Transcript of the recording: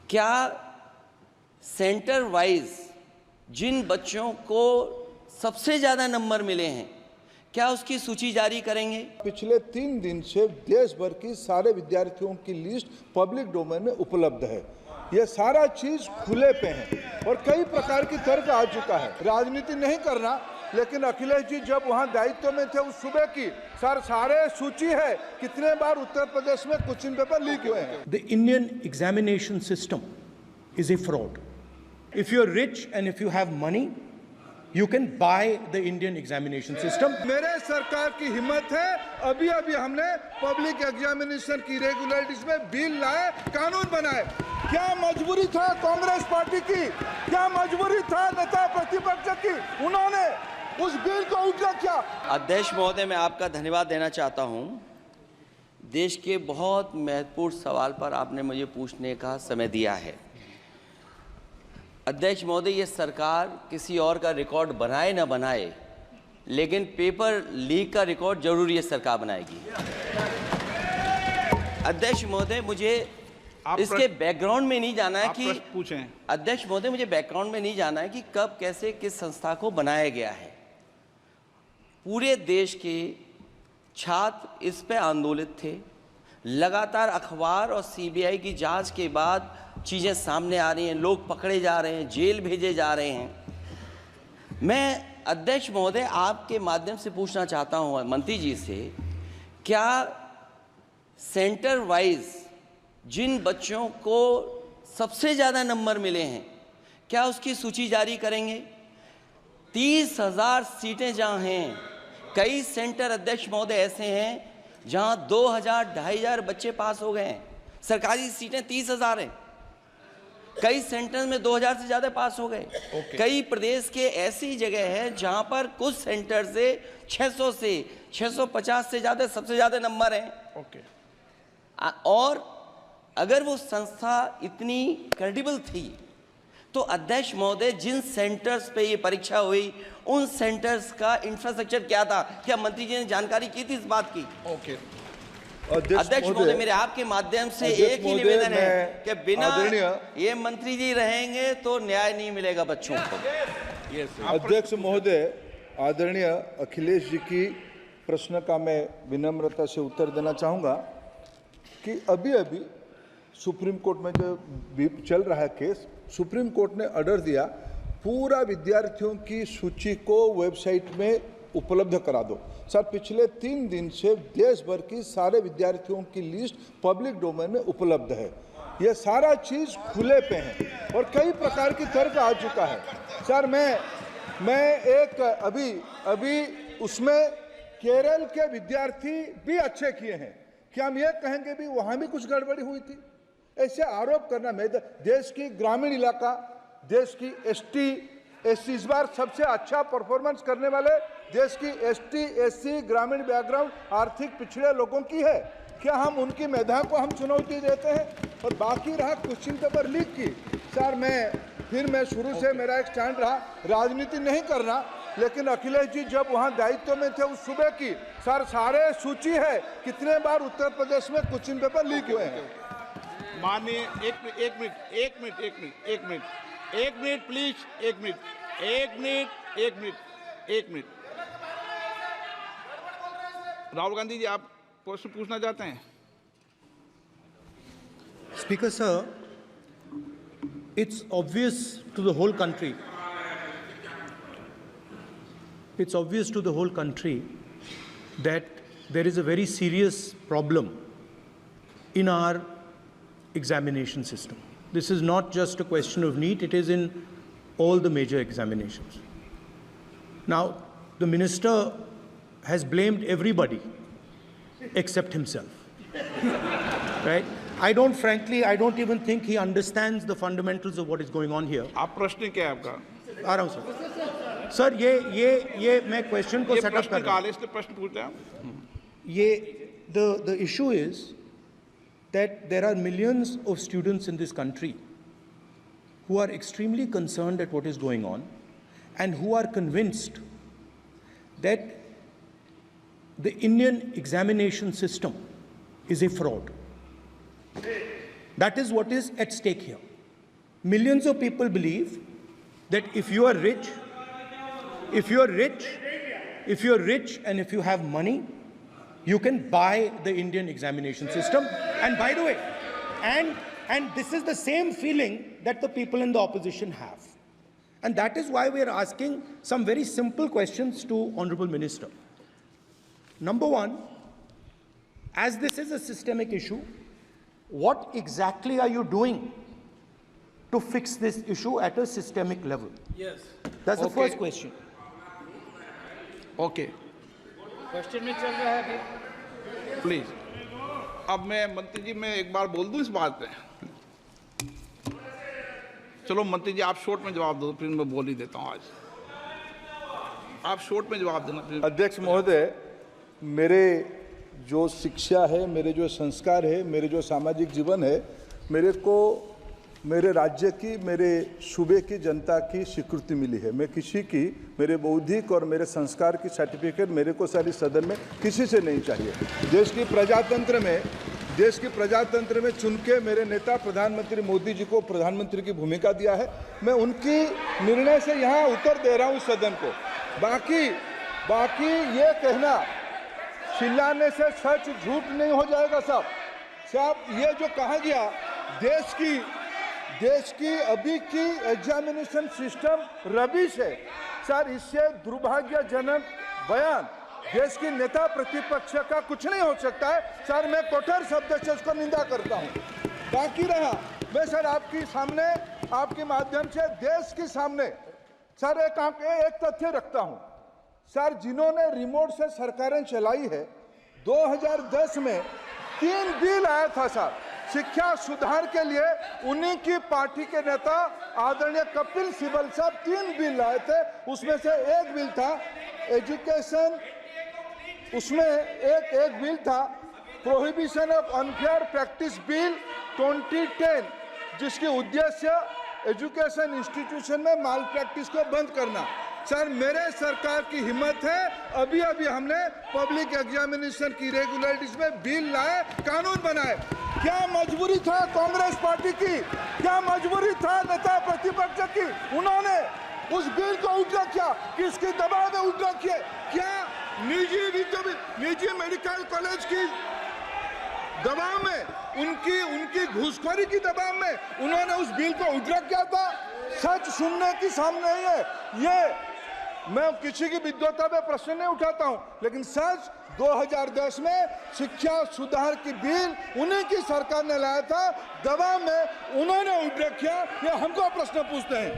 क्या centre wise जिन बच्चों को सबसे ज़्यादा नंबर मिले हैं, क्या उसकी सूची जारी करेंगे? पिछले 3 दिन से देश भर की सारे विद्यार्थियों की लिस्ट पब्लिक डोमेन में उपलब्ध है। ये सारा चीज खुले पे है और कई प्रकार की तर्क आ चुका है। राजनीति नहीं करना, लेकिन अखिलेश जी जब वहां दायित्व में थे उस सुबह की सारे सूची है कितने बार उत्तर प्रदेश में क्वेश्चन पेपर लीक हुए हैं। The Indian examination system is a fraud. If you're rich and if you have money, you can buy the Indian examination system. मेरे सरकार की हिम्मत है, अभी हमने पब्लिक एग्जामिनेशन की रेगुलरिटीज में बिल लाए, कानून बनाए। क्या मजबूरी था कांग्रेस पार्टी की, क्या मजबूरी था नेता प्रतिपक्ष की, उन्होंने उस बिल को उठा क्या? अध्यक्ष महोदय, मैं आपका धन्यवाद देना चाहता हूं। देश के बहुत महत्वपूर्ण सवाल पर आपने मुझे पूछने का समय दिया है। अध्यक्ष महोदय, ये सरकार किसी और का रिकॉर्ड बनाए ना बनाए, लेकिन पेपर लीक का रिकॉर्ड जरूर ये सरकार बनाएगी। अध्यक्ष महोदय, मुझे इसके बैकग्राउंड में नहीं जाना है कि पूछें। अध्यक्ष महोदय, मुझे बैकग्राउंड में नहीं जाना है कि कब कैसे किस संस्था को बनाया गया है। पूरे देश के छात्र इस पे आंदोलित थे। लगातार अखबार और सीबीआई की जांच के बाद चीज़ें सामने आ रही हैं, लोग पकड़े जा रहे हैं, जेल भेजे जा रहे हैं। मैं अध्यक्ष महोदय आपके माध्यम से पूछना चाहता हूं मंत्री जी से, क्या सेंटर वाइज जिन बच्चों को सबसे ज़्यादा नंबर मिले हैं, क्या उसकी सूची जारी करेंगे? 30,000 सीटें जहां हैं, कई सेंटर अध्यक्ष महोदय ऐसे हैं जहां 2,000 2,500 बच्चे पास हो गए हैं। सरकारी सीटें 30,000 हैं, कई सेंटर में 2,000 से ज़्यादा पास हो गए। कई प्रदेश के ऐसी जगह है जहां पर कुछ सेंटर से 600 से 650 से ज़्यादा सबसे ज़्यादा नंबर हैं। और अगर वो संस्था इतनी क्रेडिबल थी तो अध्यक्ष महोदय जिन सेंटर्स पे ये परीक्षा हुई उन सेंटर्स का इंफ्रास्ट्रक्चर क्या था? क्या मंत्री जी ने जानकारी की थी इस बात की? अध्यक्ष महोदय, मेरे आपके माध्यम से एक ही निवेदन है कि बिना ये मंत्री जी रहेंगे तो न्याय नहीं मिलेगा बच्चों को। अध्यक्ष महोदय, आदरणीय अखिलेश जी की प्रश्न का मैं विनम्रता से उत्तर देना चाहूँगा कि अभी सुप्रीम कोर्ट में जो चल रहा है केस, सुप्रीम कोर्ट ने ऑर्डर दिया पूरा विद्यार्थियों की सूची को वेबसाइट में उपलब्ध करा दो। सर, पिछले 3 दिन से देश भर की सारे विद्यार्थियों की लिस्ट पब्लिक डोमेन में उपलब्ध है। ये सारा चीज खुले पे है और कई प्रकार की तर्क आ चुका है। सर, मैं एक अभी उसमें केरल के विद्यार्थी भी अच्छे किए हैं, क्या हम ये कहेंगे भी वहां भी कुछ गड़बड़ी हुई थी? ऐसे आरोप करना, मैं देश की ग्रामीण इलाका, देश की एसटी एससी इस बार सबसे अच्छा परफॉर्मेंस करने वाले देश की एसटी एससी ग्रामीण बैकग्राउंड आर्थिक पिछड़े लोगों की है। क्या हम उनकी मेधा को हम चुनौती देते हैं? और बाकी रहा क्वेश्चन पेपर लीक की, सर मैं शुरू से मेरा एक स्टैंड रहा, राजनीति नहीं करना, लेकिन अखिलेश जी जब वहां दायित्व में थे उस सुबह की सारे सूची है कितने बार उत्तर प्रदेश में क्वेश्चन पेपर लीक हुए हैं। माननीय एक मिनट प्लीज, एक मिनट। राहुल गांधी जी, आप प्रश्न पूछना चाहते हैं? Speaker sir, it's obvious to the whole country. It's obvious to the whole country that there is a very serious problem in our examination system. This is not just a question of NEET, it is in all the major examinations. Now, the minister has blamed everybody except himself, right? I don't even think he understands the fundamentals of what is going on here. आप प्रश्न क्या है आपका? आ रहा हूँ sir. Sir, ये मैं question को सेटअप कर रहा हूँ। इसलिए प्रश्न पूछते हैं the issue is that there are millions of students in this country who are extremely concerned at what is going on and who are convinced that the Indian examination system is a fraud. That is what is at stake here. Millions of people believe that if you are rich and if you have money, you can buy the Indian examination system. And by the way, and this is the same feeling that the people in the opposition have. And that is why we are asking some very simple questions to Honorable Minister. Number one, as this is a systemic issue, what exactly are you doing to fix this issue at a systemic level? Yes. That's the first question. Okay, question में चल रहा है अभी। Please. अब मैं मंत्री जी मैं एक बार बोल दूं इस बात पे। चलो मंत्री जी आप शॉर्ट में जवाब दो, फिर मैं बोल ही देता हूं। आज आप शॉर्ट में जवाब देना प्लीज। अध्यक्ष महोदय, मेरे जो शिक्षा है, मेरे जो संस्कार है, मेरे जो सामाजिक जीवन है, मेरे को मेरे राज्य की, मेरे सूबे की जनता की स्वीकृति मिली है। मैं किसी की, मेरे बौद्धिक और मेरे संस्कार की सर्टिफिकेट मेरे को सारी सदन में किसी से नहीं चाहिए। देश की प्रजातंत्र में चुन के मेरे नेता प्रधानमंत्री मोदी जी को प्रधानमंत्री की भूमिका दिया है। मैं उनकी निर्णय से यहाँ उत्तर दे रहा हूँ सदन को। बाकी ये कहना चिल्लाने से सच झूठ नहीं हो जाएगा साहब। ये जो कहा गया देश की अभी की एग्जामिनेशन सिस्टम रबिश है सर, इससे दुर्भाग्यजनक बयान देश की नेता प्रतिपक्ष का कुछ नहीं हो सकता है सर। मैं कठोर शब्द से उसको निंदा करता हूं। बाकी रहा, मैं सर आपके सामने, आपके माध्यम से देश के सामने सर एक तथ्य रखता हूं सर। जिन्होंने रिमोट से सरकारें चलाई है, 2010 में 3 बिल आया था सर शिक्षा सुधार के लिए। उन्हीं की पार्टी के नेता आदरणीय कपिल सिब्बल साहब 3 बिल लाए थे। उसमें से एक बिल था एजुकेशन, उसमें एक बिल था prohibition of unfair practice bill 2010, जिसकी उद्देश्य एजुकेशन इंस्टीट्यूशन में माल प्रैक्टिस को बंद करना। सर मेरे सरकार की हिम्मत है, अभी हमने पब्लिक एग्जामिनेशन की रेगुलरिटीज में बिल लाए, कानून बनाए। क्या मजबूरी था कांग्रेस पार्टी की, क्या मजबूरी था नेता प्रतिपक्ष की? उन्होंने उस बिल को उल्टा किया, किसके दबाव में उल्टा किया? क्या निजी मेडिकल कॉलेज की दबाव में, उनकी घूसखोरी की दबाव में उन्होंने उस बिल को उल्टा किया था? सच सुनने की सामने नहीं है ये। मैं किसी की विद्वता पे प्रश्न नहीं उठाता हूं, लेकिन सच 2010 में शिक्षा सुधार की बिल उन्हीं की सरकार ने लाया था, दबाव में उन्होंने उल्टा किया। ये हमको प्रश्न पूछते हैं।